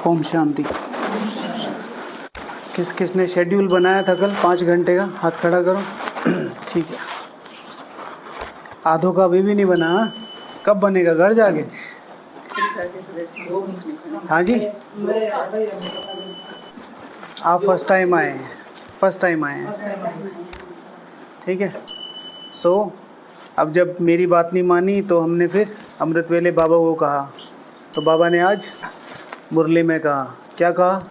ओम शांति। किसने शेड्यूल बनाया था कल 5 घंटे का? हाथ खड़ा करो। ठीक है। आधों का अभी भी नहीं बना? कब बनेगा? घर जाके? हाँ जी, आप फर्स्ट टाइम आए हैं? फर्स्ट टाइम आए हैं, ठीक है। अब जब मेरी बात नहीं मानी तो हमने फिर अमृत वेले बाबा को कहा, तो बाबा ने आज मुरली में कहा, क्या कहा?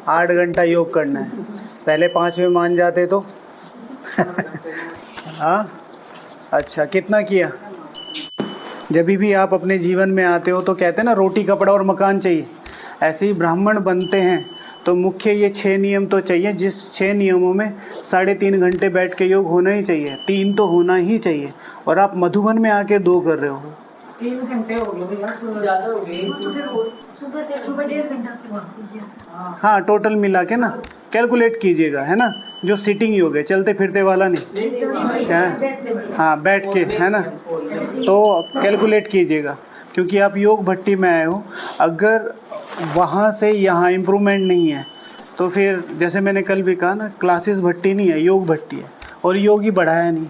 8 घंटा योग करना है। पहले 5 में मान जाते तो हाँ, अच्छा, कितना किया? जब भी आप अपने जीवन में आते हो तो कहते हैं ना, रोटी कपड़ा और मकान चाहिए। ऐसे ही ब्राह्मण बनते हैं तो मुख्य ये 6 नियम तो चाहिए, जिस 6 नियमों में 3.5 घंटे बैठ के योग होना ही चाहिए, 3 तो होना ही चाहिए। और आप मधुबन में आके 2 कर रहे हो। 3 घंटे हो गए भैया, ज़्यादा हो गए। सुबह 1.5 घंटा। हाँ, टोटल मिला के ना कैलकुलेट कीजिएगा, है ना। जो सिटिंग योग है, चलते फिरते वाला नहीं, क्या है? हाँ, बैठ के, है ना। तो कैलकुलेट कीजिएगा, क्योंकि आप योग भट्टी में आए हो। अगर वहाँ से यहाँ इम्प्रूवमेंट नहीं है तो फिर जैसे मैंने कल भी कहा ना, क्लासेस भट्टी नहीं है, योग भट्टी है। और योग ही बढ़ाया नहीं।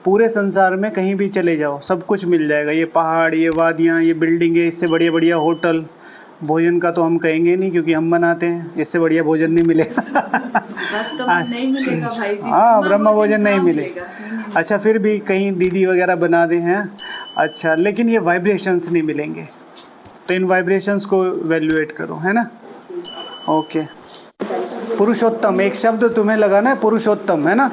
पूरे संसार में कहीं भी चले जाओ, सब कुछ मिल जाएगा। ये पहाड़, ये वादियाँ, ये बिल्डिंगें, इससे बढ़िया बढ़िया होटल। भोजन का तो हम कहेंगे नहीं, क्योंकि हम बनाते हैं, इससे बढ़िया भोजन नहीं मिलेगा। नहीं मिलेगा भाई जी। हाँ, ब्रह्म भोजन नहीं मिलेगा। अच्छा, फिर भी कहीं दीदी वगैरह बना दे हैं, अच्छा, लेकिन ये वाइब्रेशंस नहीं मिलेंगे। तो इन वाइब्रेशंस को वैल्यूएट करो, है ना। ओके। पुरुषोत्तम, एक शब्द तुम्हें लगाना है, पुरुषोत्तम, है ना।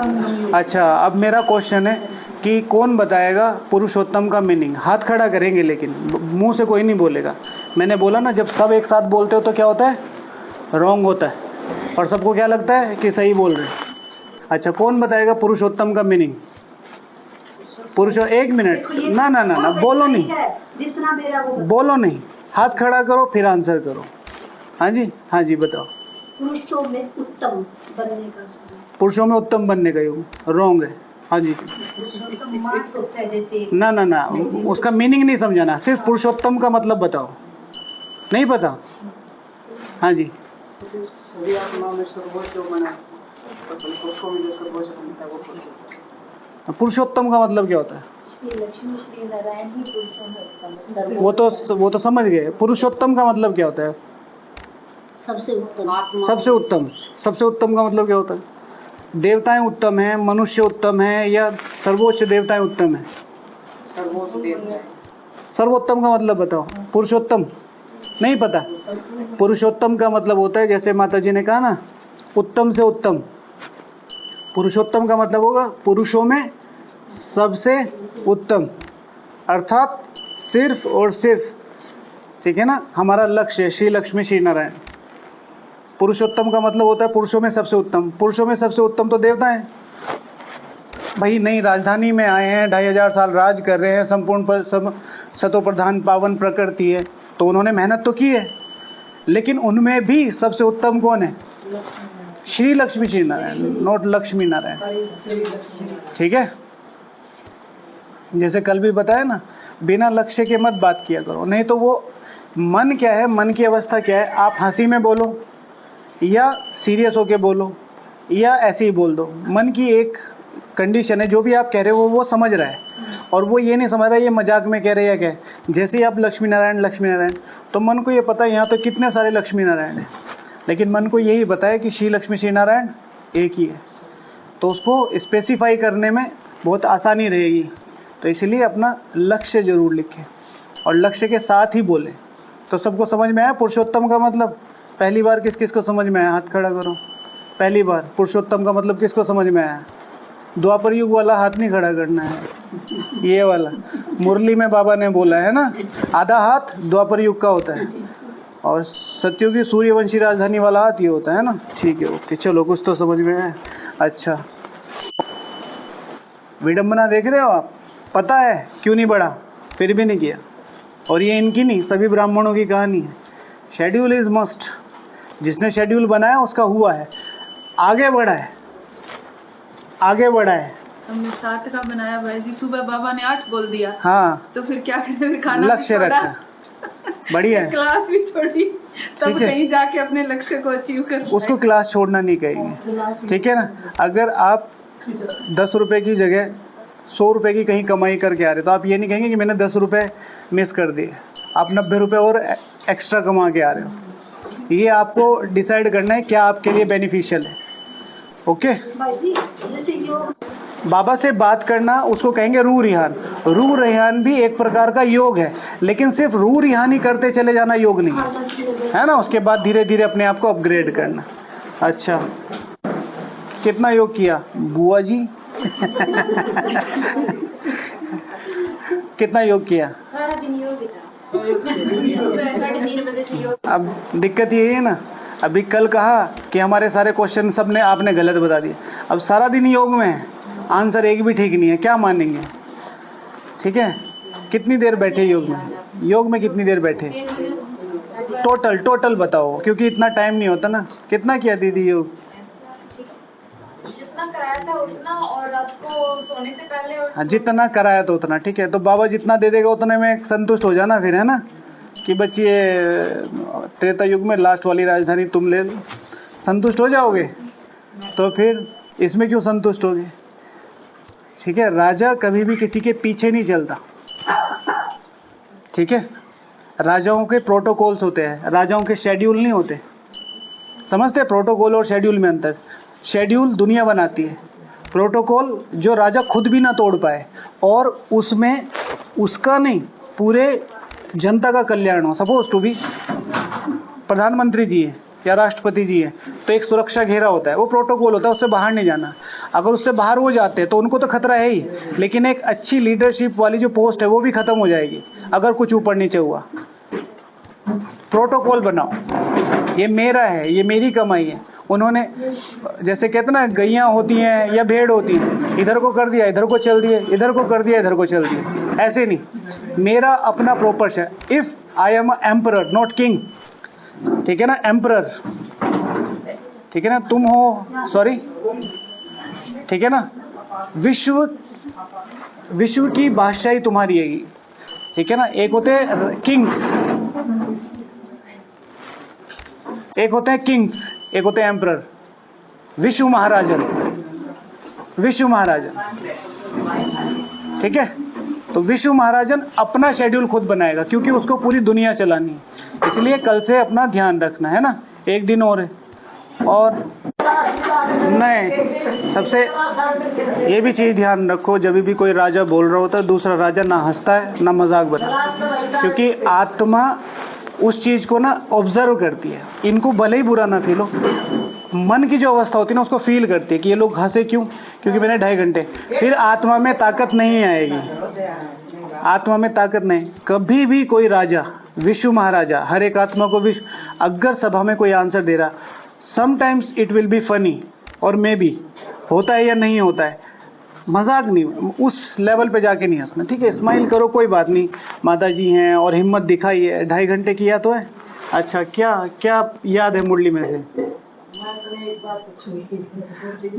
अच्छा, अब मेरा क्वेश्चन है कि कौन बताएगा पुरुषोत्तम का मीनिंग? हाथ खड़ा करेंगे, लेकिन मुंह से कोई नहीं बोलेगा। मैंने बोला ना, जब सब एक साथ बोलते हो तो क्या होता है? रॉन्ग होता है, और सबको क्या लगता है कि सही बोल रहे हैं। अच्छा, कौन बताएगा पुरुषोत्तम का मीनिंग? एक मिनट, ना, बोलो नहीं, बोलो नहीं, हाथ खड़ा करो फिर आंसर करो। हाँ जी, बताओ। पुरुषों में उत्तम बनने का। पुरुषों में उत्तम बनने का योग रॉन्ग है। हाँ जी। ना, उसका मीनिंग नहीं समझाना, सिर्फ पुरुषोत्तम का मतलब बताओ। नहीं पता? हाँ जी। पुरुषोत्तम का मतलब क्या होता है? लक्ष्मी श्री नारायण ही पुरुषों में उत्तम। वो तो समझ गए। पुरुषोत्तम का मतलब क्या होता है? सबसे उत्तम। सबसे उत्तम का मतलब क्या होता है? देवताएं उत्तम हैं, मनुष्य उत्तम है, या सर्वोच्च देवताएं उत्तम है? सर्वोत्तम का मतलब बताओ। पुरुषोत्तम नहीं पता? पुरुषोत्तम का मतलब होता है, जैसे माता जी ने कहा ना, उत्तम से उत्तम। पुरुषोत्तम का मतलब होगा पुरुषों में सबसे उत्तम, अर्थात सिर्फ और सिर्फ, ठीक है ना। हमारा लक्ष्य है श्री लक्ष्मी श्री नारायण। पुरुषोत्तम का मतलब होता है पुरुषों में सबसे उत्तम। पुरुषों में सबसे उत्तम तो देवता है भाई। नई राजधानी में आए हैं, 2500 साल राज कर रहे हैं, संपूर्ण सतो प्रधान पावन प्रकृति है, तो उन्होंने मेहनत तो की है, लेकिन उनमें भी सबसे उत्तम कौन है? श्री लक्ष्मी श्री नारायण, नॉट लक्ष्मी नारायण, ठीक है। जैसे कल भी बताया ना, बिना लक्ष्य के मत बात किया करो, नहीं तो वो मन क्या है, मन की अवस्था क्या है, आप हंसी में बोलो या सीरियस होके बोलो या ऐसे ही बोल दो, मन की एक कंडीशन है। जो भी आप कह रहे हो वो समझ रहा है, और वो ये नहीं समझ रहा ये मजाक में कह रहे हैं क्या। जैसे ही आप लक्ष्मी नारायण, तो मन को ये पता है यहाँ तो कितने सारे लक्ष्मी नारायण हैं, लेकिन मन को यही पता है कि श्री लक्ष्मी श्री नारायण एक ही है। तो उसको स्पेसिफाई करने में बहुत आसानी रहेगी, तो इसलिए अपना लक्ष्य जरूर लिखें और लक्ष्य के साथ ही बोलें। तो सबको समझ में आया पुरुषोत्तम का मतलब? पहली बार किस किस को समझ में आया? हाथ खड़ा करो। पहली बार पुरुषोत्तम का मतलब किसको समझ में आया? द्वापर युग वाला हाथ नहीं खड़ा करना है, ये वाला मुरली में बाबा ने बोला है ना, आधा हाथ द्वापर युग का होता है, और सत्ययुगी सूर्यवंशी राजधानी वाला हाथ ये होता है ना। ठीक है, ओके, चलो, कुछ तो समझ में आया। अच्छा, विडम्बना देख रहे हो आप? पता है क्यों नहीं बढ़ा, फिर भी नहीं किया। और ये इनकी नहीं, सभी ब्राह्मणों की कहानी है। Schedule is must. जिसने शेड्यूल बनाया उसका हुआ है, आगे बढ़ा है। हमने 7 का बनाया भाई जी, सुबह बाबा ने 8 बोल दिया। हाँ, तो फिर क्या करें, खाना लक्ष्य रखा। बढ़िया है। क्लास भी छोड़ी तब ठीक है। कहीं जाके अपने लक्ष्य को अचीव कर उसको क्लास छोड़ना नहीं कहेंगे, ठीक है ना। अगर आप 10 रुपए की जगह 100 रुपए की कहीं कमाई करके आ रहे तो आप ये नहीं कहेंगे कि मैंने 10 रुपए मिस कर दिए, आप 90 रुपए और एक्स्ट्रा कमा के आ रहे हो। ये आपको डिसाइड करना है क्या आपके लिए बेनिफिशियल है। ओके। बाबा से बात करना उसको कहेंगे रूह रिहान। रूह रिहान भी एक प्रकार का योग है, लेकिन सिर्फ रूह रिहान ही करते चले जाना योग नहीं है ना। उसके बाद धीरे धीरे अपने आप को अपग्रेड करना। अच्छा, कितना योग किया बुआ जी? कितना योग किया? सारा दिन योग था। 3:30 बजे से योग। अब दिक्कत यही है ना, अभी कल कहा कि हमारे सारे क्वेश्चन सब ने आपने गलत बता दिए। अब सारा दिन योग में है, आंसर एक भी ठीक नहीं है, क्या मानेंगे? ठीक है, कितनी देर बैठे योग में? योग में कितनी देर बैठे टोटल बताओ, क्योंकि इतना टाइम नहीं होता ना। कितना किया दीदी योग? जितना कराया था उतना, और आपको सोने से पहले और हाँ, जितना कराया तो उतना। ठीक है, तो बाबा जितना दे देगा उतने में संतुष्ट हो जाना फिर, है ना। कि बच्चे त्रेता युग में लास्ट वाली राजधानी तुम ले लो, संतुष्ट हो जाओगे। तो फिर इसमें क्यों संतुष्ट होगे? ठीक है, राजा कभी भी किसी के पीछे नहीं चलता। ठीक है, राजाओं के प्रोटोकॉल्स होते हैं, राजाओं के शेड्यूल नहीं होते। समझते हैं प्रोटोकॉल और शेड्यूल में अंतर? शेड्यूल दुनिया बनाती है, प्रोटोकॉल जो राजा खुद भी ना तोड़ पाए और उसमें उसका नहीं पूरे जनता का कल्याण हो। सपोज टू बी प्रधानमंत्री जी है या राष्ट्रपति जी है, तो एक सुरक्षा घेरा होता है, वो प्रोटोकॉल होता है, उससे बाहर नहीं जाना। अगर उससे बाहर वो जाते हैं तो उनको तो खतरा है ही, लेकिन एक अच्छी लीडरशिप वाली जो पोस्ट है वो भी खत्म हो जाएगी अगर कुछ ऊपर नीचे हुआ। प्रोटोकॉल बनाओ, ये मेरा है, ये मेरी कमाई है। उन्होंने जैसे कहते ना गैयां होती हैं या भेड़ होती हैं, इधर को कर दिया इधर को चल दिए, इधर को कर दिया इधर को चल दिए, ऐसे नहीं। मेरा अपना प्रॉपर है। If I am emperor not king, ठीक है ना, एम्परर, ठीक है ना, तुम हो, सॉरी, ठीक है ना, विश्व की बादशाही तुम्हारी है, ठीक है ना। एक होते हैं किंग, एक होते हैं किंग, एक होते हैं एम्परर। विश्व महाराजन, विश्व महाराजन, ठीक है। तो विश्व महाराजन अपना शेड्यूल खुद बनाएगा, क्योंकि उसको पूरी दुनिया चलानी है। इसलिए कल से अपना ध्यान रखना है ना, एक दिन और है। और नहीं, सबसे ये भी चीज़ ध्यान रखो, जब भी कोई राजा बोल रहा होता है दूसरा राजा ना हंसता है ना मजाक बनाता, क्योंकि आत्मा उस चीज़ को ना ऑब्जर्व करती है। इनको भले ही बुरा ना फील हो, मन की जो अवस्था होती है ना उसको फील करती है कि ये लोग हंसे क्यों, क्योंकि मैंने 2.5 घंटे। फिर आत्मा में ताकत नहीं आएगी, आत्मा में ताकत नहीं। कभी भी कोई राजा, विश्व महाराजा, हर एक आत्मा को विश्व, अगर सभा में कोई आंसर दे रहा, sometimes it will be funny और मे बी होता है या नहीं होता है, मजाक नहीं, उस लेवल पे जाके नहीं हंसना। ठीक है, स्माइल करो, कोई बात नहीं, माता जी हैं और हिम्मत दिखाई है। 2.5 घंटे किया तो है। अच्छा, क्या क्या याद है मुरली में से?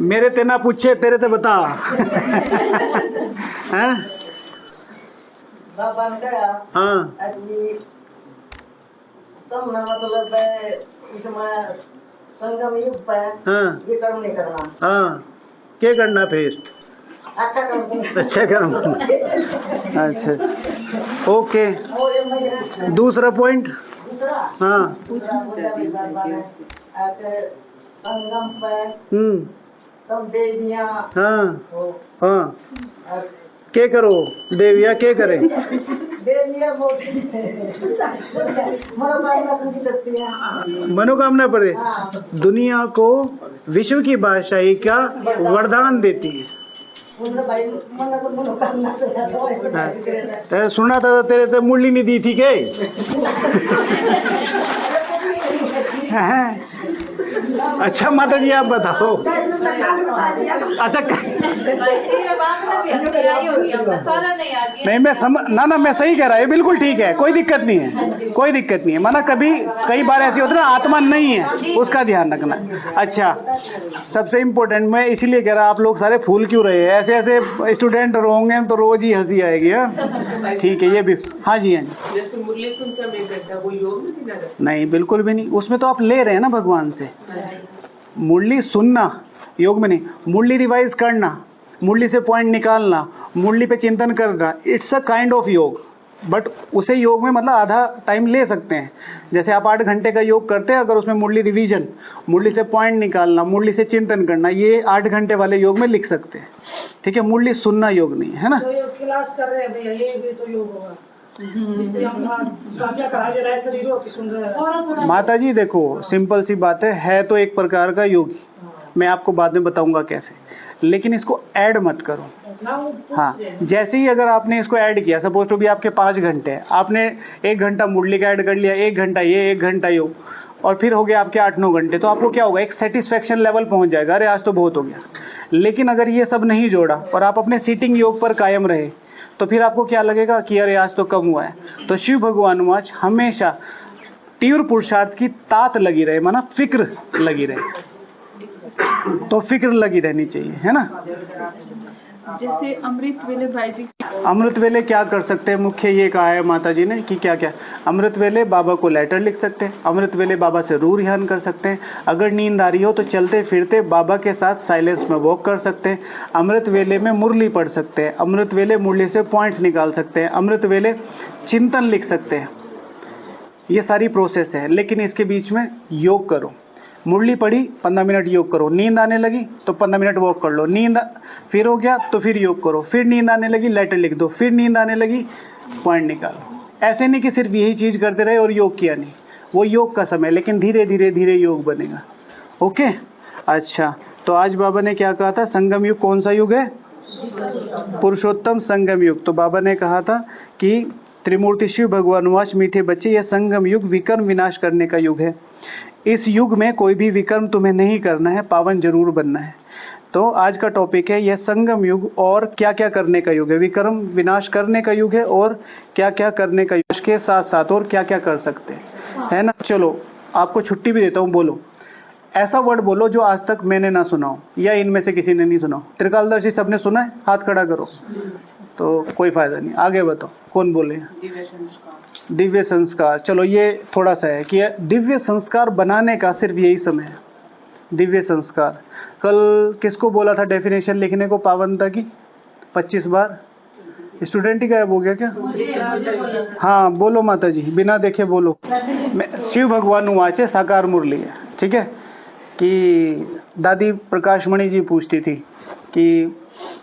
मेरे ते ना पूछे, तेरे ते बता। हैं? हाँ, संगम युग पे हाँ, ये कर्म नहीं करना। हाँ, क्या करना फिर? अच्छा कर्म, अच्छा कर्म। अच्छा, ओके। दूसरा पॉइंट, दूसरा हाँ, संगम पे सब देवियाँ, हाँ, हाँ, क्या करो देविया, क्या करे? देवियाँ मनोकामना पूरी करती हैं। मनोकामना पड़े, हाँ, दुनिया को विश्व की बादशाही का वरदान देती है। भाई मनोकामना तेरे सुना था, तेरे तो मुरली नहीं दी थी के? अच्छा माता जी आप बताओ। अच्छा नहीं मैं मैं सही कह रहा है, बिल्कुल ठीक है, कोई दिक्कत नहीं है, कोई दिक्कत नहीं है। माना कभी कई बार ऐसी होती है ना, आत्मा नहीं है, उसका ध्यान रखना। अच्छा सबसे इम्पोर्टेंट मैं इसीलिए कह रहा आप लोग सारे फूल क्यों रहे हैं, ऐसे ऐसे स्टूडेंट होंगे तो रोज ही हंसी आएगी। हाँ ठीक है, ये भी हाँ जी हाँ जी। जैसे मुरली सुनते हम 1 घंटा, वो योग नहीं? नहीं बिल्कुल भी नहीं, उसमें तो आप ले रहे हैं ना भगवान से। मुरली सुनना योग में नहीं, मुरली रिवाइज करना, मुरली से पॉइंट निकालना, मुरली पे चिंतन करना, इट्स अ काइंड ऑफ योग। बट उसे योग में मतलब आधा टाइम ले सकते हैं। जैसे आप 8 घंटे का योग करते हैं, अगर उसमें मुरली रिवीजन, मुरली से पॉइंट निकालना, मुरली से चिंतन करना, ये 8 घंटे वाले योग में लिख सकते हैं। ठीक है, मुरली सुनना योग नहीं है ना। तो योग क्लास कर रहे हैं भैया, ये भी तो योग होगा। माता जी देखो सिंपल सी बात है तो एक प्रकार का योग, मैं आपको बाद में बताऊंगा कैसे, लेकिन इसको ऐड मत करो। हाँ जैसे ही अगर आपने इसको ऐड किया, सपोज तो भी आपके 5 घंटे हैं, आपने 1 घंटा मुरली का ऐड कर लिया, 1 घंटा ये, 1 घंटा योग, और फिर हो गया आपके 8-9 घंटे, तो आपको क्या होगा, एक सेटिस्फेक्शन लेवल पहुंच जाएगा, अरे आज तो बहुत हो गया। लेकिन अगर ये सब नहीं जोड़ा और आप अपने सीटिंग योग पर कायम रहे, तो फिर आपको क्या लगेगा कि अरे आज तो कम हुआ है। तो शिव भगवान आज हमेशा तीव्र पुरुषार्थ की तात लगी रहे, माना फिक्र लगी रहे, तो फिक्र लगी रहनी चाहिए, है ना। जैसे अमृत वेले भाई जी, अमृत वेले क्या कर सकते हैं, मुख्य ये कहा है माता जी ने कि क्या क्या अमृत वेले बाबा को लेटर लिख सकते हैं, अमृत वेले बाबा से रूह ध्यान कर सकते हैं, अगर नींद आ रही हो तो चलते फिरते बाबा के साथ साइलेंस में वॉक कर सकते हैं, अमृत वेले में मुरली पढ़ सकते हैं, अमृत वेले मुरली से पॉइंट्स निकाल सकते हैं, अमृत वेले चिंतन लिख सकते हैं। ये सारी प्रोसेस है, लेकिन इसके बीच में योग करो। मुरली पढ़ी 15 मिनट योग करो, नींद आने लगी तो 15 मिनट वॉक कर लो, नींद फिर हो गया तो फिर योग करो, फिर नींद आने लगी लेटर लिख दो, फिर नींद आने लगी पॉइंट निकालो। ऐसे नहीं कि सिर्फ यही चीज़ करते रहे और योग किया नहीं, वो योग का समय, लेकिन धीरे धीरे धीरे योग बनेगा। ओके अच्छा, तो आज बाबा ने क्या कहा था, संगम युग कौन सा युग है, पुरुषोत्तम संगम युग। तो बाबा ने कहा था कि त्रिमूर्ति शिव भगवान वाच मीठे बच्चे, यह संगम युग विकर्म विनाश करने का युग है। इस युग में कोई भी विकर्म तुम्हें नहीं करना है, पावन जरूर बनना है। तो आज का टॉपिक है यह संगम युग और क्या क्या करने का युग है, विकर्म विनाश करने का युग है और क्या क्या करने का युग के साथ साथ और क्या क्या कर सकते हैं, है ना। चलो आपको छुट्टी भी देता हूँ, बोलो ऐसा वर्ड बोलो जो आज तक मैंने ना सुना हो या इनमें से किसी ने नहीं सुना हो। त्रिकालदर्शी सबने सुना है, हाथ खड़ा करो, तो कोई फायदा नहीं। आगे बताओ कौन बोले, दिव्य संस्कार। चलो ये थोड़ा सा है कि दिव्य संस्कार बनाने का सिर्फ यही समय है, दिव्य संस्कार। कल किसको बोला था डेफिनेशन लिखने को पावनता की 25 बार, स्टूडेंट ही गायब हो गया क्या। हाँ बोलो माता जी, बिना देखे बोलो। शिव भगवान वाचे साकार मुरली है, ठीक है। कि दादी प्रकाश मणि जी पूछती थी कि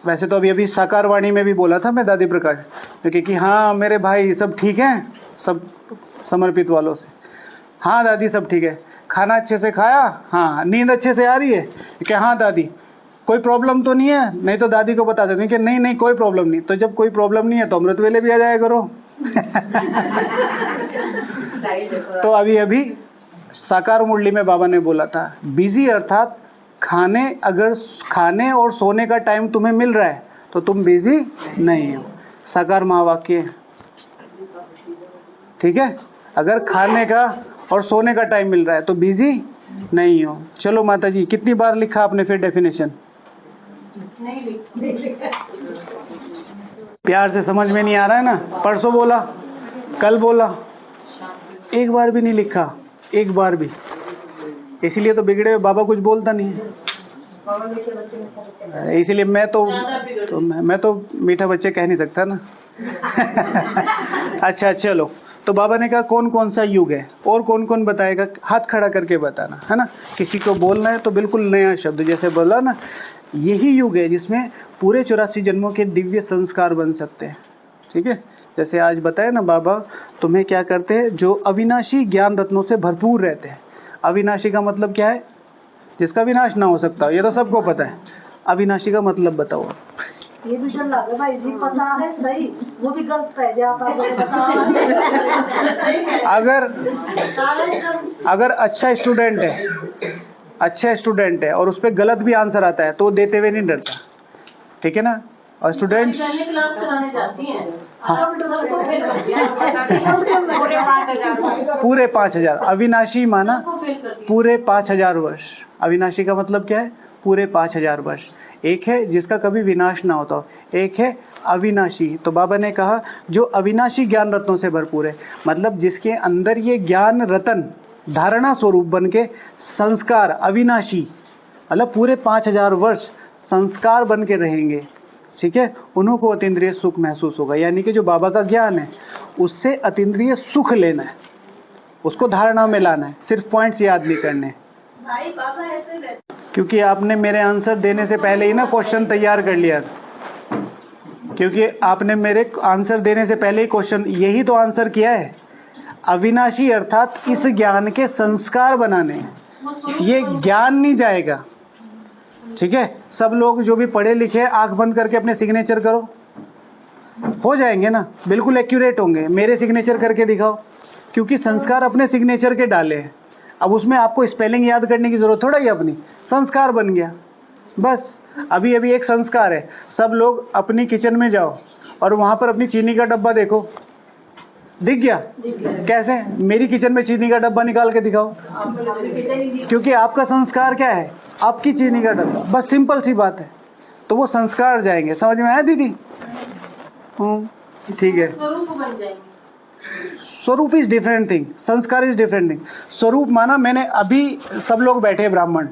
वैसे तो अभी साकार वाणी में भी बोला था मैं दादी प्रकाश, क्योंकि कि हाँ मेरे भाई सब ठीक हैं, सब समर्पित वालों से, हाँ दादी सब ठीक है, खाना अच्छे से खाया, हाँ नींद अच्छे से आ रही है, कि हाँ दादी कोई प्रॉब्लम तो नहीं है, नहीं तो दादी को बता देते कि नहीं नहीं कोई प्रॉब्लम नहीं। तो जब कोई प्रॉब्लम नहीं है तो अमृत वेले भी आ जाया करो। तो अभी साकार मुरली में बाबा ने बोला था बिजी, अर्थात अगर खाने और सोने का टाइम तुम्हें मिल रहा है तो तुम बिजी नहीं हो, साकार महावाक्य, ठीक है। अगर खाने का और सोने का टाइम मिल रहा है तो बिजी नहीं हो। चलो माता जी कितनी बार लिखा आपने फिर डेफिनेशन, प्यार से समझ में नहीं आ रहा है ना, परसों बोला, कल बोला, एक बार भी नहीं लिखा, एक बार भी। इसीलिए तो बिगड़े हुए बाबा कुछ बोलता नहीं है, इसीलिए मैं तो मीठा बच्चे कह नहीं सकता ना। अच्छा चलो, तो बाबा ने कहा कौन कौन सा युग है और कौन कौन बताएगा, हाथ खड़ा करके बताना, है ना। किसी को बोलना है तो बिल्कुल नया शब्द, जैसे बोला ना यही युग है जिसमें पूरे 84 जन्मों के दिव्य संस्कार बन सकते हैं, ठीक है। जैसे आज बताया ना बाबा तुम्हें क्या करते हैं, जो अविनाशी ज्ञान रत्नों से भरपूर रहते हैं। अविनाशी का मतलब क्या है, जिसका विनाश ना हो सकता, ये तो सबको पता है। अविनाशी का मतलब बताओ। ये भी चल रहा भाई जी, पता है सही, वो भी गलत कह जाता अगर अच्छा स्टूडेंट है अच्छा स्टूडेंट है और उस पर गलत भी आंसर आता है तो वो देते हुए नहीं डरता, ठीक है ना। और स्टूडेंट पहले क्लास कराने जाती हैं। हाँ। अब डबल को फेल कर दिया। पूरे 5,000 पूरे 5,000 अविनाशी माना, को फेल कर दिया। पूरे 5,000 वर्ष। अविनाशी का मतलब क्या है? पूरे 5,000 वर्ष। एक है जिसका कभी विनाश ना होता हो, एक है अविनाशी। तो बाबा ने कहा जो अविनाशी ज्ञान रत्नों से भरपूर है, मतलब जिसके अंदर ये ज्ञान रतन धारणा स्वरूप बन के संस्कार अविनाशी, मतलब पूरे 5,000 वर्ष संस्कार बन के रहेंगे, ठीक है, उन्हों को अतीन्द्रिय सुख महसूस होगा। यानी कि जो बाबा का ज्ञान है उससे अतीन्द्रिय सुख लेना है, उसको धारणा में लाना है, सिर्फ पॉइंट्स याद नहीं करने। भाई बाबा ऐसे रहते। क्योंकि आपने मेरे आंसर देने से पहले ही ना क्वेश्चन तैयार कर लिया, क्योंकि आपने मेरे आंसर देने से पहले ही क्वेश्चन, यही तो आंसर किया है। अविनाशी अर्थात इस ज्ञान के संस्कार बनाने हैं, ये ज्ञान नहीं जाएगा, ठीक है। सब लोग जो भी पढ़े लिखे आंख बंद करके अपने सिग्नेचर करो, हो जाएंगे ना, बिल्कुल एक्यूरेट होंगे। मेरे सिग्नेचर करके दिखाओ, क्योंकि संस्कार अपने सिग्नेचर के डाले हैं। अब उसमें आपको स्पेलिंग याद करने की जरूरत थोड़ा ही, अपनी संस्कार बन गया बस। अभी अभी एक संस्कार है, सब लोग अपनी किचन में जाओ और वहां पर अपनी चीनी का डब्बा देखो, दिख गया? कैसे? मेरी किचन में चीनी का डब्बा निकाल के दिखाओ, क्योंकि आपका संस्कार क्या है? आपकी चीनी का डब्बा, बस सिंपल सी बात है। तो वो संस्कार जाएंगे, समझ में आया दीदी? ठीक है। स्वरूप बन जाएंगे। स्वरूप इज डिफरेंट थिंग, संस्कार इज डिफरेंट थिंग। स्वरूप माना, मैंने अभी सब लोग बैठे ब्राह्मण,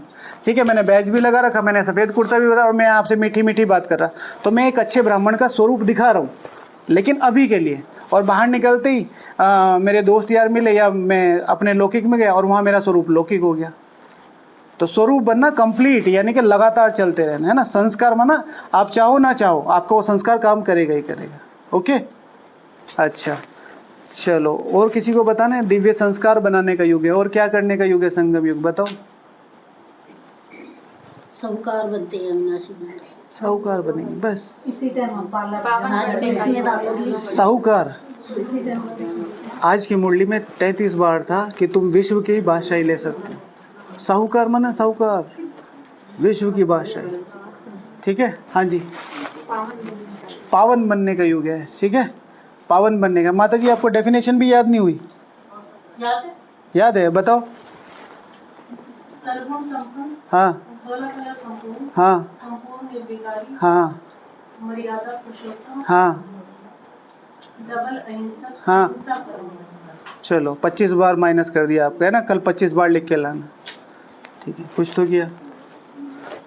ठीक है, मैंने बैज भी लगा रखा, मैंने सफेद कुर्ता भी बताया और मैं आपसे मीठी मीठी बात कर रहा, तो मैं एक अच्छे ब्राह्मण का स्वरूप दिखा रहा हूँ, लेकिन अभी के लिए। और बाहर निकलते ही मेरे दोस्त यार मिले या मैं अपने लौकिक में गया और वहाँ मेरा स्वरूप लौकिक हो गया। तो स्वरूप बनना कंप्लीट, यानी कि लगातार चलते रहना है ना। संस्कार माना आप चाहो ना चाहो आपको वो संस्कार काम करेगा ही करेगा। ओके, अच्छा चलो, और किसी को बताना है? दिव्य संस्कार बनाने का युग है, और क्या करने का युग है? संगम युग बताओ। साहूकार बनते हैं अविनाशी, साहूकार बनेंगे बस। इसी टाइम हम पार्लर साहूकार आज की मुरली में 33 बार था कि तुम विश्व की बादशाही ले सकते हो। साहूकार माना साहूकार, विश्व की बादशाही, ठीक है। हाँ जी, पावन बनने का युग है, ठीक है, पावन बनने का। माता जी आपको डेफिनेशन भी याद नहीं हुई? याद है, बताओ। हाँ हाँ हाँ हाँ हाँ, चलो 25 बार माइनस कर दिया आपका, है ना। कल 25 बार लिख के लाना, ठीक है। कुछ तो किया,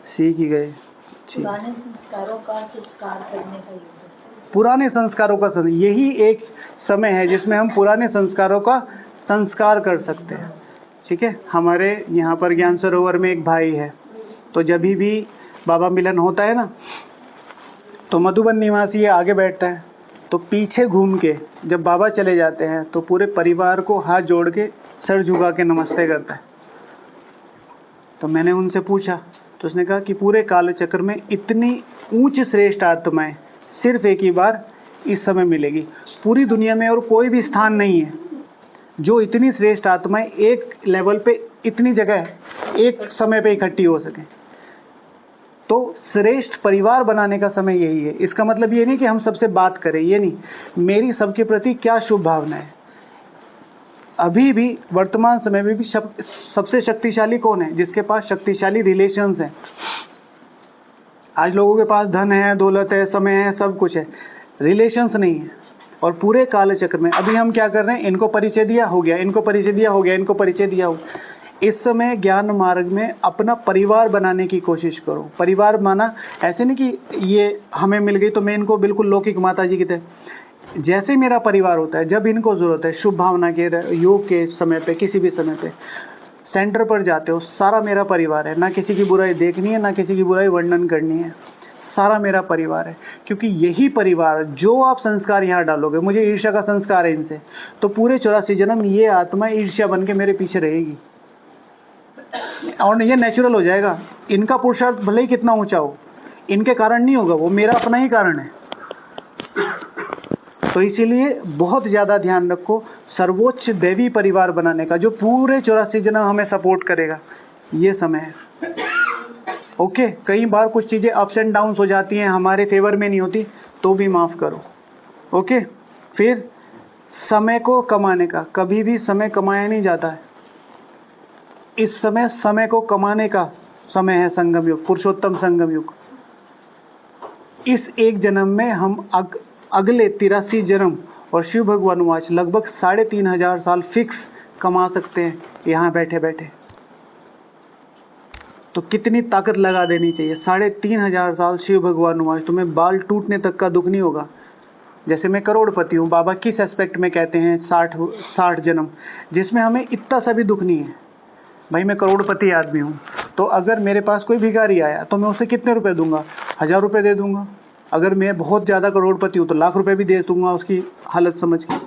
सीख ही गए। पुराने संस्कारों का संस्कार करने का युग है। पुराने संस्कारों का यही एक समय है जिसमें हम पुराने संस्कारों का संस्कार कर सकते हैं, ठीक है। हमारे यहाँ पर ज्ञान सरोवर में एक भाई है, तो जब भी बाबा मिलन होता है ना, तो मधुबन निवासी आगे बैठता है, तो पीछे घूम के जब बाबा चले जाते हैं तो पूरे परिवार को हाथ जोड़ के सर झुका के नमस्ते करता है। तो मैंने उनसे पूछा, तो उसने कहा कि पूरे काल चक्र में इतनी ऊंच श्रेष्ठ आत्माएं सिर्फ एक ही बार इस समय मिलेगी। पूरी दुनिया में और कोई भी स्थान नहीं है जो इतनी श्रेष्ठ आत्माएं एक लेवल पे इतनी जगह एक समय पे इकट्ठी हो सके। तो श्रेष्ठ परिवार बनाने का समय यही है। इसका मतलब ये नहीं कि हम सबसे बात करें, ये नहीं, मेरी सबके प्रति क्या शुभ भावना है। अभी भी वर्तमान समय में भी सबसे शक्तिशाली कौन है? जिसके पास शक्तिशाली रिलेशंस हैं। आज लोगों के पास धन है, दौलत है, समय है, सब कुछ है, रिलेशंस नहीं है। और पूरे काल चक्र में अभी हम क्या कर रहे हैं? इनको परिचय दिया, हो गया, इनको परिचय दिया, हो गया, इनको परिचय दिया, हो। इस समय ज्ञान मार्ग में अपना परिवार बनाने की कोशिश करो। परिवार माना ऐसे नहीं कि ये हमें मिल गई तो मैं इनको बिल्कुल लौकिक माता जी की तरह, जैसे मेरा परिवार होता है, जब इनको जरूरत है, शुभ भावना के योग के समय पे, किसी भी समय पे सेंटर पर जाते हो, सारा मेरा परिवार है। ना किसी की बुराई देखनी है, ना किसी की बुराई वर्णन करनी है, सारा मेरा परिवार है। क्योंकि यही परिवार, जो आप संस्कार यहाँ डालोगे, मुझे ईर्ष्या का संस्कार है इनसे, तो पूरे 84 जन्म ये आत्मा ईर्ष्या बन के मेरे पीछे रहेगी और ये नेचुरल हो जाएगा। इनका पुरुषार्थ भले ही कितना ऊंचा हो, इनके कारण नहीं होगा, वो मेरा अपना ही कारण है। तो इसीलिए बहुत ज़्यादा ध्यान रखो सर्वोच्च देवी परिवार बनाने का, जो पूरे 84 जन्म हमें सपोर्ट करेगा। ये समय है। ओके, कई बार कुछ चीज़ें अप्स एंड डाउन्स हो जाती हैं, हमारे फेवर में नहीं होती, तो भी माफ़ करो। ओके, फिर समय को कमाने का, कभी भी समय कमाया नहीं जाता है। इस समय समय को कमाने का समय है संगम युग, पुरुषोत्तम संगम युग। इस एक जन्म में हम अगले 83 जन्म और शिव भगवान वाच लगभग 3500 साल फिक्स कमा सकते हैं यहाँ बैठे बैठे। तो कितनी ताकत लगा देनी चाहिए। 3500 साल शिव भगवान वाच, तुम्हें बाल टूटने तक का दुख नहीं होगा। जैसे मैं करोड़पति हूँ, बाबा किस एस्पेक्ट में कहते हैं 60 जन्म, जिसमें हमें इतना सा भी दुख नहीं है। भाई मैं करोड़पति आदमी हूँ, तो अगर मेरे पास कोई भिखारी आया तो मैं उसे कितने रुपए दूंगा? 1000 रुपये दे दूंगा। अगर मैं बहुत ज़्यादा करोड़पति हूँ तो लाख रुपए भी दे दूंगा उसकी हालत समझ के।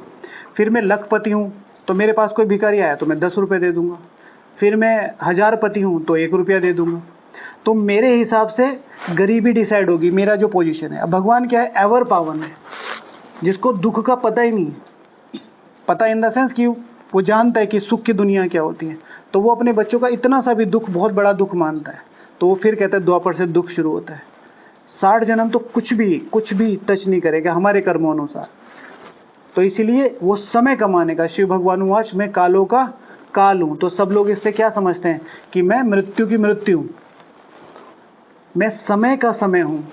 फिर मैं लखपति हूँ तो मेरे पास कोई भिखारी आया तो मैं 10 रुपये दे दूंगा। फिर मैं 1000पति हूँ तो 1 रुपया दे दूंगा। तो मेरे हिसाब से गरीबी डिसाइड होगी, मेरा जो पोजीशन है। अब भगवान क्या है? एवर पावन है, जिसको दुख का पता ही नहीं है। पता इन द सेंस कि वो जानता है कि सुख की दुनिया क्या होती है, तो वो अपने बच्चों का इतना सा भी दुख बहुत बड़ा दुख मानता है। तो वो फिर कहता है द्वापर से दुख शुरू होता है। 60 जन्म तो कुछ भी टच नहीं करेगा हमारे कर्मों अनुसार। तो इसीलिए वो समय कमाने का, शिव भगवान वाच मैं कालों का काल हूँ। तो सब लोग इससे क्या समझते हैं कि मैं मृत्यु की मृत्यु हूँ, मैं समय का समय हूँ।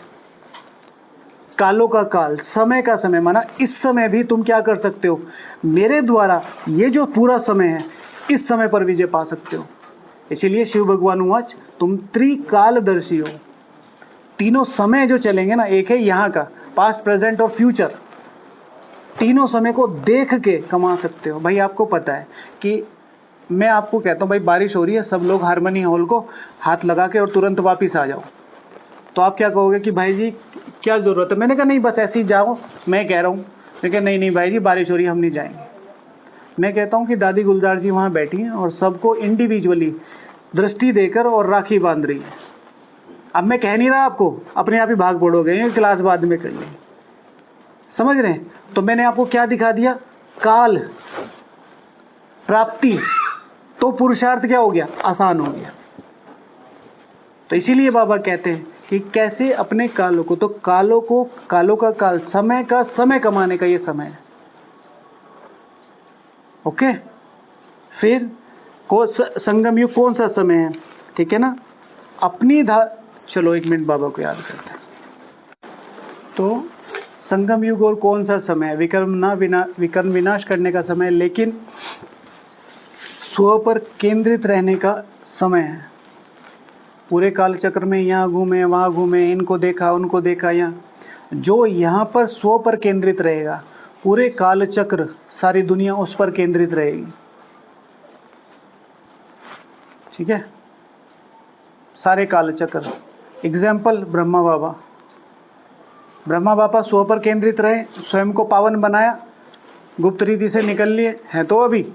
कालों का काल, समय का समय, माना इस समय भी तुम क्या कर सकते हो? मेरे द्वारा ये जो पूरा समय है, इस समय पर विजय पा सकते हो। इसीलिए शिव भगवान वाच तुम त्रिकालदर्शी हो। तीनों समय जो चलेंगे ना, एक है यहाँ का पास्ट, प्रेजेंट और फ्यूचर, तीनों समय को देख के कमा सकते हो। भाई आपको पता है कि मैं आपको कहता हूँ भाई बारिश हो रही है, सब लोग हारमोनी हॉल को हाथ लगा के और तुरंत वापिस आ जाओ, तो आप क्या कहोगे कि भाई जी क्या ज़रूरत है? मैंने कहा नहीं, बस ऐसे ही जाओ। मैं कह रहा हूँ, मैं कहा नहीं भाई जी बारिश हो रही है, हम नहीं जाएंगे। मैं कहता हूँ कि दादी गुलजार जी वहाँ बैठी हैं और सबको इंडिविजुअली दृष्टि देकर और राखी बांध रही है। अब मैं कह नहीं रहा आपको, अपने आप ही भाग पड़ोगे, ये क्लास बाद में कर लेंगे, समझ रहे हैं? तो मैंने आपको क्या दिखा दिया? काल प्राप्ति, तो पुरुषार्थ क्या हो गया? आसान हो गया। तो इसीलिए बाबा कहते हैं कि कैसे अपने कालों को, तो कालों का काल, समय का समय कमाने का ये समय है। ओके, फिर संगम युग कौन सा समय है? ठीक है ना? चलो 1 मिनट बाबा को याद करते हैं। तो संगम युग और कौन सा समय है? विकर्म विनाश करने का समय, लेकिन स्व पर केंद्रित रहने का समय है। पूरे काल चक्र में यहाँ घूमे वहाँ घूमे, इनको देखा उनको देखा, यहाँ जो यहाँ पर स्व पर केंद्रित रहेगा, पूरे काल चक्र सारी दुनिया उस पर केंद्रित रहेगी। ठीक है? सारे काल चक्र। एग्जाम्पल ब्रह्मा बाबा स्व पर केंद्रित रहे, स्वयं को पावन बनाया, गुप्त रीति से निकल लिए हैं तो अभी,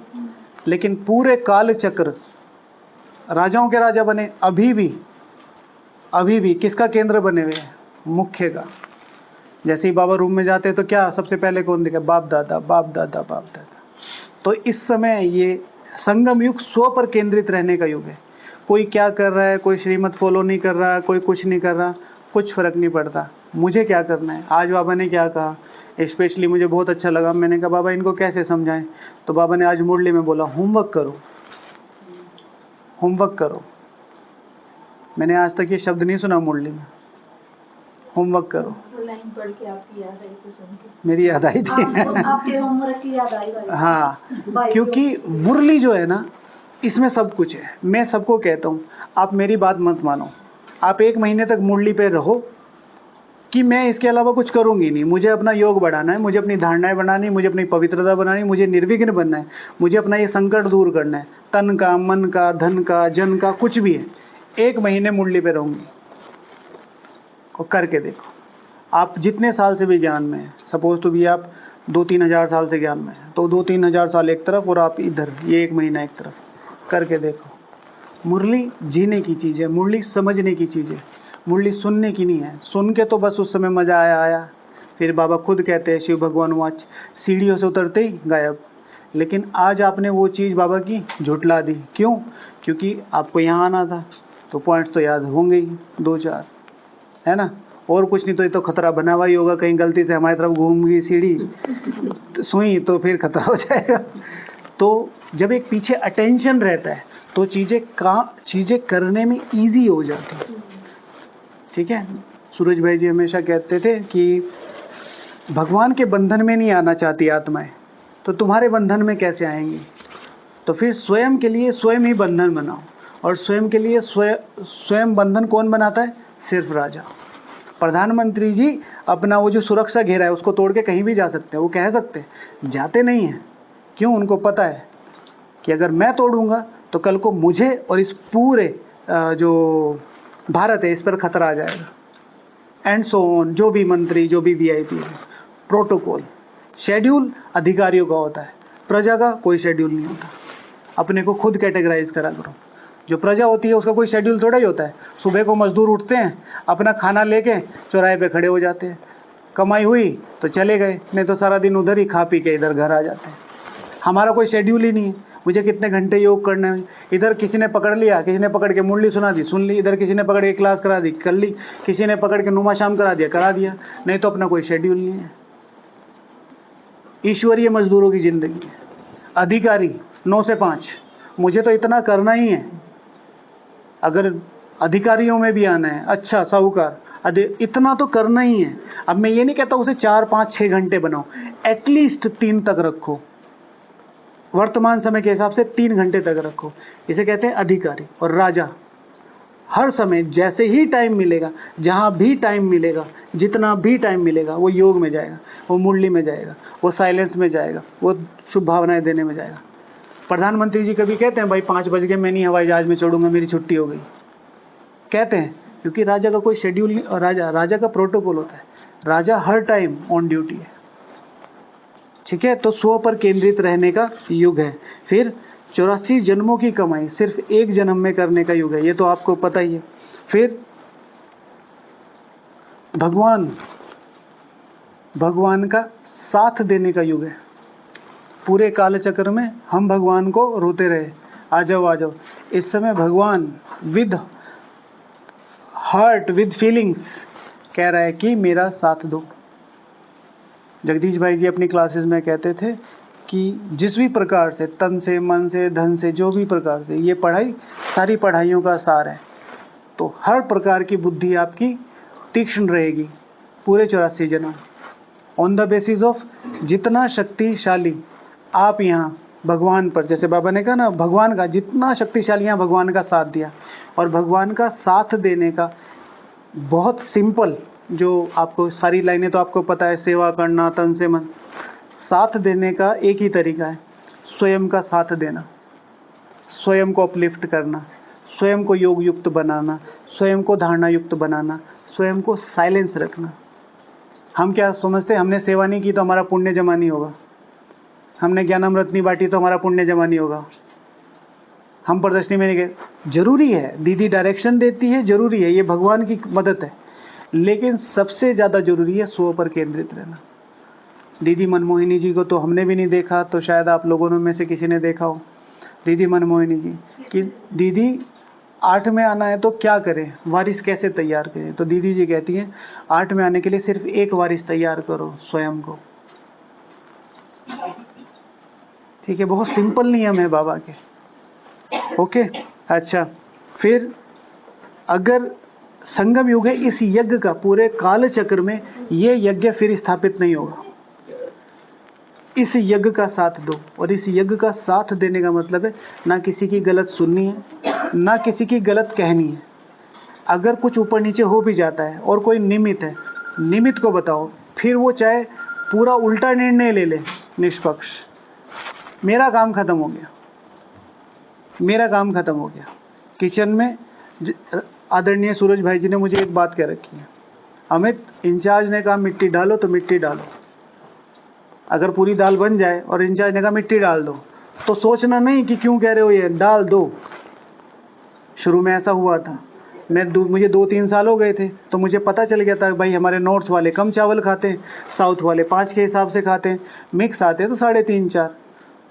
लेकिन पूरे काल चक्र राजाओं के राजा बने। अभी भी किसका केंद्र बने हुए हैं? मुख्य का। जैसे ही बाबा रूम में जाते हैं तो क्या सबसे पहले कौन दिखा? बाप दादा। तो इस समय ये संगम युग स्व पर केंद्रित रहने का युग है। कोई क्या कर रहा है, कोई श्रीमत फॉलो नहीं कर रहा, कोई कुछ नहीं कर रहा, कुछ फर्क नहीं पड़ता। मुझे क्या करना है? आज बाबा ने क्या कहा स्पेशली मुझे बहुत अच्छा लगा। मैंने कहा बाबा इनको कैसे समझाएं? तो बाबा ने आज मुरली में बोला होमवर्क करो। मैंने आज तक ये शब्द नहीं सुना मुरली में, होमवर्क करो। वो लाइन पढ़ के आपकी याद आई तो सुन के मेरी याद आई थी। आपके होमवर्क की याद आई भाई। हाँ, क्योंकि मुरली जो है ना, इसमें सब कुछ है। मैं सबको कहता हूँ आप मेरी बात मत मानो, आप 1 महीने तक मुरली पे रहो कि मैं इसके अलावा कुछ करूँगी नहीं। मुझे अपना योग बढ़ाना है, मुझे अपनी धारणाएं बनानी, मुझे अपनी पवित्रता बनानी, मुझे निर्विघ्न बनना है, मुझे अपना ये संकट दूर करना है, तन का, मन का, धन का, जन का, कुछ भी है। 1 महीने मुरली पे रहूँगी और करके देखो। आप जितने साल से भी ज्ञान में हैं, सपोज तो भी आप 2-3 हज़ार साल से ज्ञान में हैं, तो 2-3 हज़ार साल एक तरफ और आप इधर, ये 1 महीना एक तरफ करके देखो। मुरली जीने की चीज़ है, मुरली समझने की चीज़ है, मुरली सुनने की नहीं है। सुन के तो बस उस समय मज़ा आया। फिर बाबा खुद कहते हैं, शिव भगवान वाच, सीढ़ियों से उतरते ही गायब। लेकिन आज आपने वो चीज़ बाबा की झुठला दी। क्यों? क्योंकि आपको यहाँ आना था तो पॉइंट्स तो याद होंगे ही 2-4, है ना। और कुछ नहीं तो ये तो खतरा बना हुआ ही होगा, कहीं गलती से हमारी तरफ घूम गई सीढ़ी तो सुई तो फिर खतरा हो जाएगा। तो जब एक पीछे अटेंशन रहता है तो चीज़ें करने में ईजी हो जाती है। ठीक है, सूरज भाई जी हमेशा कहते थे कि भगवान के बंधन में नहीं आना चाहती आत्माएं, तो तुम्हारे बंधन में कैसे आएंगी। तो फिर स्वयं के लिए स्वयं ही बंधन बनाओ, और स्वयं के लिए स्वयं बंधन कौन बनाता है? सिर्फ राजा। प्रधानमंत्री जी अपना वो जो सुरक्षा घेरा है उसको तोड़ के कहीं भी जा सकते हैं, वो कह सकते हैं, जाते नहीं हैं। क्यों? उनको पता है कि अगर मैं तोड़ूंगा तो कल को मुझे और इस पूरे जो भारत है इस पर खतरा आ जाएगा। एंड सो ऑन, जो भी मंत्री, जो भी वीआईपी है, प्रोटोकॉल, शेड्यूल अधिकारियों का होता है, प्रजा का कोई शेड्यूल नहीं होता। अपने को खुद कैटेगराइज करा करो। जो प्रजा होती है उसका कोई शेड्यूल थोड़ा ही होता है। सुबह को मजदूर उठते हैं, अपना खाना लेके चौराहे पे खड़े हो जाते हैं, कमाई हुई तो चले गए, नहीं तो सारा दिन उधर ही खा पी के इधर घर आ जाते हैं। हमारा कोई शेड्यूल ही नहीं है, मुझे कितने घंटे योग करना है। इधर किसी ने पकड़ लिया, किसी ने पकड़ के मुरली सुना दी, सुन ली, इधर किसी ने पकड़ के क्लास करा दी, कर ली, किसी ने पकड़ के नुमा शाम करा दिया, नहीं तो अपना कोई शेड्यूल नहीं है। ईश्वरीय मजदूरों की जिंदगी है। अधिकारी 9 से 5, मुझे तो इतना करना ही है। अगर अधिकारियों में भी आना है, अच्छा साहूकार, इतना तो करना ही है। अब मैं ये नहीं कहता उसे 4, 5, 6 घंटे बनाओ, एटलीस्ट 3 तक रखो। वर्तमान समय के हिसाब से 3 घंटे तक रखो। इसे कहते हैं अधिकारी। और राजा हर समय जैसे ही टाइम मिलेगा, जहाँ भी टाइम मिलेगा, जितना भी टाइम मिलेगा, वो योग में जाएगा, वो मुरली में जाएगा, वो साइलेंस में जाएगा, वो शुभ भावनाएं देने में जाएगा। प्रधानमंत्री जी कभी कहते हैं भाई 5 बज गए मैं नहीं हवाई जहाज में चढ़ूंगा, मेरी छुट्टी हो गई? कहते हैं? क्योंकि राजा का कोई शेड्यूल नहीं, और राजा का प्रोटोकॉल होता है। राजा हर टाइम ऑन ड्यूटी है। ठीक है, तो स्व पर केंद्रित रहने का युग है। फिर 84 जन्मों की कमाई सिर्फ एक जन्म में करने का युग है, ये तो आपको पता ही है। फिर भगवान का साथ देने का युग है। पूरे काल चक्र में हम भगवान को रोते रहे, आ जाओ आ जाओ। इस समय भगवान विद हार्ट, विद फीलिंग्स कह रहा है कि मेरा साथ दो। जगदीश भाई जी अपनी क्लासेस में कहते थे कि जिस भी प्रकार से, तन से, मन से, धन से, जो भी प्रकार से, ये पढ़ाई सारी पढ़ाइयों का सार है। तो हर प्रकार की बुद्धि आपकी तीक्ष्ण रहेगी पूरे 84 जन्म, ऑन द बेसिस ऑफ जितना शक्तिशाली आप यहाँ भगवान पर, जैसे बाबा ने कहा ना, भगवान का जितना शक्तिशाली यहाँ भगवान का साथ दिया। और भगवान का साथ देने का बहुत सिंपल, जो आपको सारी लाइनें तो आपको पता है, सेवा करना, तन से मन। साथ देने का एक ही तरीका है, स्वयं का साथ देना, स्वयं को अपलिफ्ट करना, स्वयं को योग युक्त बनाना, स्वयं को धारणा युक्त बनाना, स्वयं को साइलेंस रखना। हम क्या समझते हैं, हमने सेवा नहीं की तो हमारा पुण्य जमा नहीं होगा, हमने ज्ञानामृत नहीं बांटी तो हमारा पुण्य जमा नहीं होगा, हम प्रदर्शनी में नहीं गए। जरूरी है, दीदी डायरेक्शन देती है, जरूरी है, ये भगवान की मदद है, लेकिन सबसे ज़्यादा जरूरी है स्व पर केंद्रित रहना। दीदी मनमोहिनी जी को तो हमने भी नहीं देखा, तो शायद आप लोगों में से किसी ने देखा हो। दीदी मनमोहिनी जी कि दीदी 8 में आना है तो क्या करें, वारिस कैसे तैयार करें? तो दीदी जी कहती हैं 8 में आने के लिए सिर्फ एक वारिस तैयार करो, स्वयं को। ठीक है, बहुत सिंपल नियम है बाबा के। ओके, अच्छा, फिर अगर संगम युग है, इस यज्ञ का पूरे काल चक्र में ये यज्ञ फिर स्थापित नहीं होगा। इस यज्ञ का साथ दो, और इस यज्ञ का साथ देने का मतलब है ना किसी की गलत सुननी है, ना किसी की गलत कहनी है। अगर कुछ ऊपर नीचे हो भी जाता है और कोई निमित्त है, निमित्त को बताओ, फिर वो चाहे पूरा उल्टा निर्णय ले ले, निष्पक्ष, मेरा काम खत्म हो गया, मेरा काम खत्म हो गया। किचन में आदरणीय सूरज भाई जी ने मुझे एक बात कह रखी है, अमित, इंचार्ज ने कहा मिट्टी डालो तो मिट्टी डालो। अगर पूरी दाल बन जाए और इंचार्ज ने कहा मिट्टी डाल दो, तो सोचना नहीं कि क्यों कह रहे हो, ये डाल दो। शुरू में ऐसा हुआ था, मुझे 2-3 साल हो गए थे, तो मुझे पता चल गया था भाई हमारे नॉर्थ वाले कम चावल खाते हैं, साउथ वाले 5 के हिसाब से खाते हैं, मिक्स आते हैं तो 3.5-4।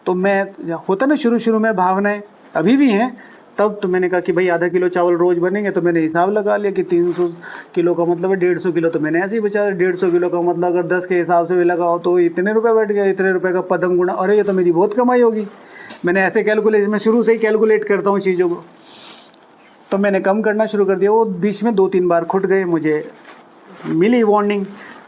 तो मैं होता ना शुरू में भावनाएं, अभी भी हैं, तब तो मैंने कहा कि भाई आधा किलो चावल रोज बनेंगे, तो मैंने हिसाब लगा लिया कि 300 किलो का मतलब है 150 किलो, तो मैंने ऐसे ही बचा 150 किलो का मतलब अगर 10 के हिसाब से भी लगाओ तो इतने रुपए बैठ गए, इतने रुपए का पदम गुणा, अरे ये तो मेरी बहुत कमाई होगी। मैंने ऐसे कैलकुलेट, मैं शुरू से ही कैलकुलेट करता हूँ चीज़ों को, तो मैंने कम करना शुरू कर दिया। वो बीच में 2-3 बार खुट गए, मुझे मिली वार्निंग,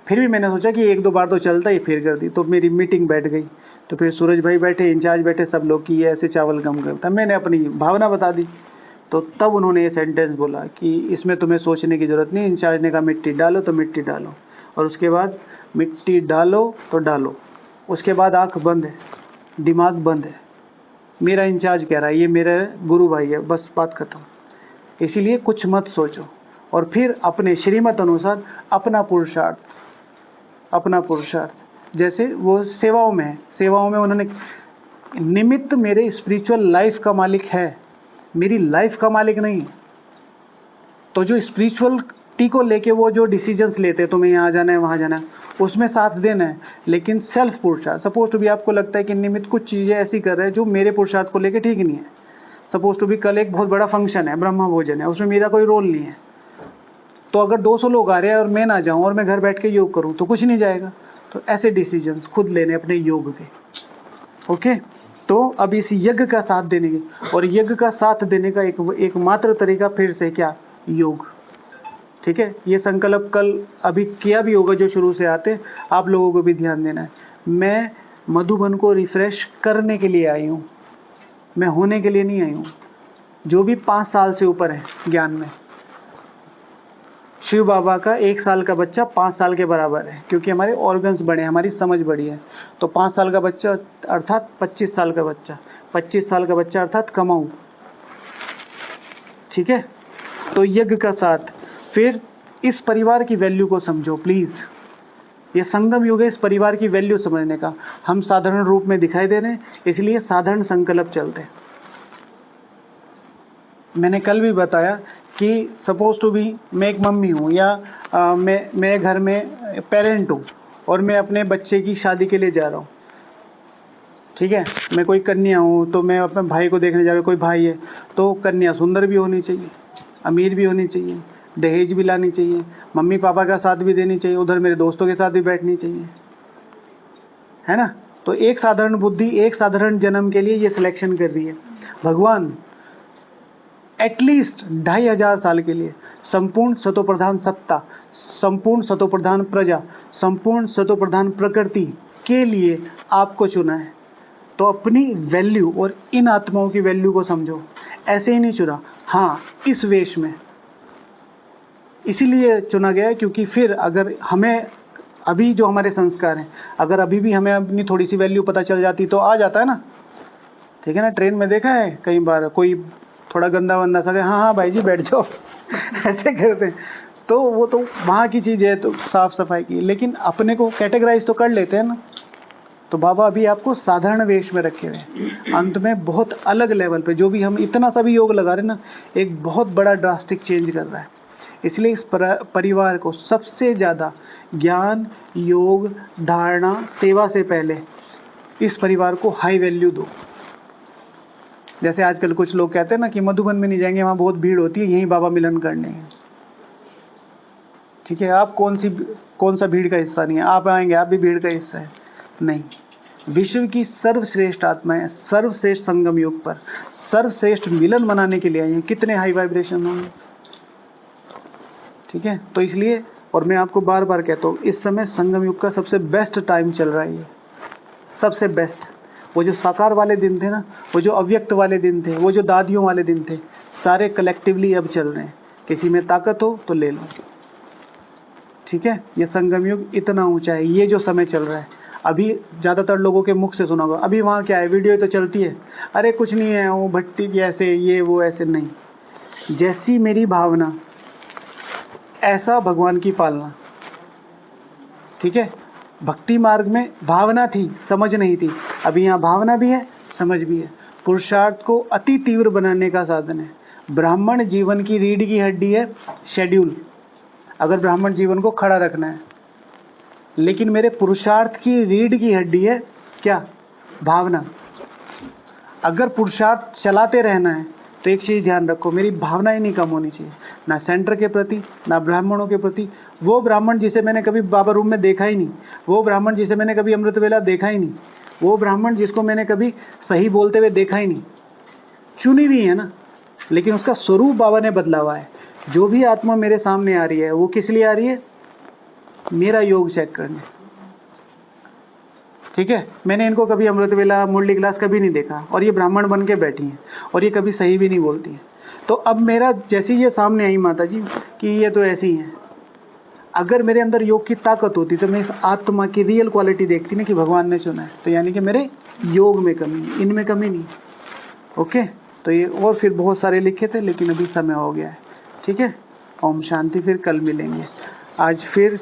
फिर भी मैंने सोचा कि 1-2 बार तो चलता ही, फिर कर दी। तो मेरी मीटिंग बैठ गई, तो फिर सूरज भाई बैठे, इंचार्ज बैठे, सब लोग कि ये ऐसे चावल कम करता। मैंने अपनी भावना बता दी, तो तब उन्होंने ये सेंटेंस बोला कि इसमें तुम्हें सोचने की ज़रूरत नहीं। इंचार्ज ने कहा मिट्टी डालो तो मिट्टी डालो, और उसके बाद मिट्टी डालो तो डालो, उसके बाद आँख बंद है, दिमाग बंद है। मेरा इंचार्ज कह रहा है, ये मेरा गुरु भाई है, बस बात खत्म। इसीलिए कुछ मत सोचो, और फिर अपने श्रीमत अनुसार अपना पुरुषार्थ, अपना पुरुषार्थ, जैसे वो सेवाओं में है, सेवाओं में उन्होंने निमित्त मेरे स्पिरिचुअल लाइफ का मालिक है, मेरी लाइफ का मालिक नहीं। तो जो स्पिरिचुअलिटी को लेके वो जो डिसीजंस लेते हैं, तुम्हें यहाँ जाना है वहाँ जाना है, उसमें साथ देना है, लेकिन सेल्फ पुरुषार्थ। सपोज टू भी आपको लगता है कि निमित्त कुछ चीज़ें ऐसी कर रहे हैं जो मेरे पुरुषार्थ को लेके ठीक नहीं है। सपोज टू भी कल एक बहुत बड़ा फंक्शन है, ब्रह्मा भोजन है, उसमें मेरा कोई रोल नहीं है, तो अगर 200 लोग आ रहे हैं और मैं ना जाऊं और मैं घर बैठ के योग करूं तो कुछ नहीं जाएगा। तो ऐसे डिसीजंस खुद लेने अपने योग के। ओके, तो अब इस यज्ञ का साथ देने के, और यज्ञ का साथ देने का एकमात्र तरीका फिर से क्या, योग। ठीक है, ये संकल्प कल अभी किया भी होगा जो शुरू से आते, आप लोगों को भी ध्यान देना है। मैं मधुबन को रिफ्रेश करने के लिए आई हूँ, मैं होने के लिए नहीं आई हूँ। जो भी 5 साल से ऊपर है ज्ञान में, शिव बाबा का 1 साल का बच्चा 5 साल के बराबर है, क्योंकि हमारे ऑर्गन्स बड़े हैं, हमारी समझ बड़ी है। तो 5 साल का बच्चा अर्थात 25 साल का बच्चा, 25 साल का बच्चा अर्थात कमाऊ। ठीक है, तो यज्ञ का साथ। फिर इस परिवार की वैल्यू को समझो प्लीज़, ये संगम युग है इस परिवार की वैल्यू समझने का। हम साधारण रूप में दिखाई दे रहे हैं, इसलिए साधारण संकल्प चलते हैं। मैंने कल भी बताया कि सपोज टू बी मैं एक मम्मी हूँ, या मैं घर में पेरेंट हूँ और मैं अपने बच्चे की शादी के लिए जा रहा हूँ। ठीक है, मैं कोई कन्या हूँ तो मैं अपने भाई को देखने जा रहा हूँ, कोई भाई है तो कन्या सुंदर भी होनी चाहिए, अमीर भी होनी चाहिए, दहेज भी लानी चाहिए, मम्मी पापा का साथ भी देनी चाहिए, उधर मेरे दोस्तों के साथ भी बैठनी चाहिए, है ना। तो एक साधारण बुद्धि एक साधारण जन्म के लिए ये सिलेक्शन कर रही है। भगवान एटलीस्ट 2500 साल के लिए संपूर्ण सतोप्रधान सत्ता, संपूर्ण सतोप्रधान प्रजा, संपूर्ण सतोप्रधान प्रकृति के लिए आपको चुना है। तो अपनी वैल्यू और इन आत्माओं की वैल्यू को समझो। ऐसे ही नहीं चुना, हाँ इस वेश में इसीलिए चुना गया है, क्योंकि फिर अगर हमें अभी जो हमारे संस्कार हैं, अगर अभी भी हमें अपनी थोड़ी सी वैल्यू पता चल जाती तो आ जाता है ना। ठीक है ना, ट्रेन में देखा है कई बार कोई थोड़ा गंदा वंदा सा, हाँ हाँ भाई जी बैठ जाओ ऐसे करते हैं। तो वो तो वहाँ की चीज़ है, तो साफ सफाई की, लेकिन अपने को कैटेगराइज तो कर लेते हैं ना। तो बाबा अभी आपको साधारण वेश में रखे हुए हैं, अंत में बहुत अलग लेवल पे जो भी हम इतना सा भी योग लगा रहे हैं ना, एक बहुत बड़ा ड्रास्टिक चेंज कर रहा है। इसलिए इस परिवार को सबसे ज़्यादा ज्ञान, योग, धारणा, सेवा से पहले इस परिवार को हाई वैल्यू दो। जैसे आजकल कुछ लोग कहते हैं ना कि मधुबन में नहीं जाएंगे, वहाँ बहुत भीड़ होती है, यहीं बाबा मिलन करने हैं। ठीक है, आप कौन सा भीड़ का हिस्सा नहीं है, आप आएंगे आप भी भीड़ का हिस्सा है नहीं। विश्व की सर्वश्रेष्ठ आत्माएं सर्वश्रेष्ठ संगम युग पर सर्वश्रेष्ठ मिलन मनाने के लिए आई हैं। कितने हाई वाइब्रेशन होंगे। ठीक है, तो इसलिए, और मैं आपको बार बार कहता हूँ, इस समय संगम युग का सबसे बेस्ट टाइम चल रहा है, ये सबसे बेस्ट। वो जो साकार वाले दिन थे ना, वो जो अव्यक्त वाले दिन थे, वो जो दादियों वाले दिन थे, सारे कलेक्टिवली अब चल रहे हैं। किसी में ताकत हो तो ले लो। ठीक है, ये संगम युग इतना ऊंचा है, ये जो समय चल रहा है। अभी ज़्यादातर लोगों के मुख से सुना होगा, अभी वहाँ क्या है, वीडियो तो चलती है, अरे कुछ नहीं है, वो भट्टी जैसे ये वो ऐसे नहीं। जैसी मेरी भावना ऐसा भगवान की पालना। ठीक है, भक्ति मार्ग में भावना थी, समझ नहीं थी। अभी यहाँ भावना भी है, समझ भी है। पुरुषार्थ को अति तीव्र बनाने का साधन है। ब्राह्मण जीवन की रीढ़ की हड्डी है शेड्यूल, अगर ब्राह्मण जीवन को खड़ा रखना है। लेकिन मेरे पुरुषार्थ की रीढ़ की हड्डी है क्या, भावना। अगर पुरुषार्थ चलाते रहना है तो एक चीज़ ध्यान रखो, मेरी भावनाएं नहीं कम होनी चाहिए, ना सेंटर के प्रति ना ब्राह्मणों के प्रति। वो ब्राह्मण जिसे मैंने कभी बाबा रूम में देखा ही नहीं, वो ब्राह्मण जिसे मैंने कभी अमृत वेला देखा ही नहीं, वो ब्राह्मण जिसको मैंने कभी सही बोलते हुए देखा ही नहीं, चुनी हुई है ना, लेकिन उसका स्वरूप बाबा ने बदला हुआ है। जो भी आत्मा मेरे सामने आ रही है वो किस लिए आ रही है? मेरा योग चेक करने। ठीक है, मैंने इनको कभी अमृत वेला मुरली क्लास कभी नहीं देखा, और ये ब्राह्मण बन के बैठी हैं और ये कभी सही भी नहीं बोलती हैं। तो अब मेरा जैसे ये सामने आई माता जी कि ये तो ऐसी हैं, अगर मेरे अंदर योग की ताकत होती तो मैं इस आत्मा की रियल क्वालिटी देखती ना कि भगवान ने चुना है, तो यानी कि मेरे योग में कमी है, इनमें कमी नहीं। ओके, तो ये और फिर बहुत सारे लिखे थे, लेकिन अभी समय हो गया है। ठीक है, ओम शांति, फिर कल मिलेंगे। आज फिर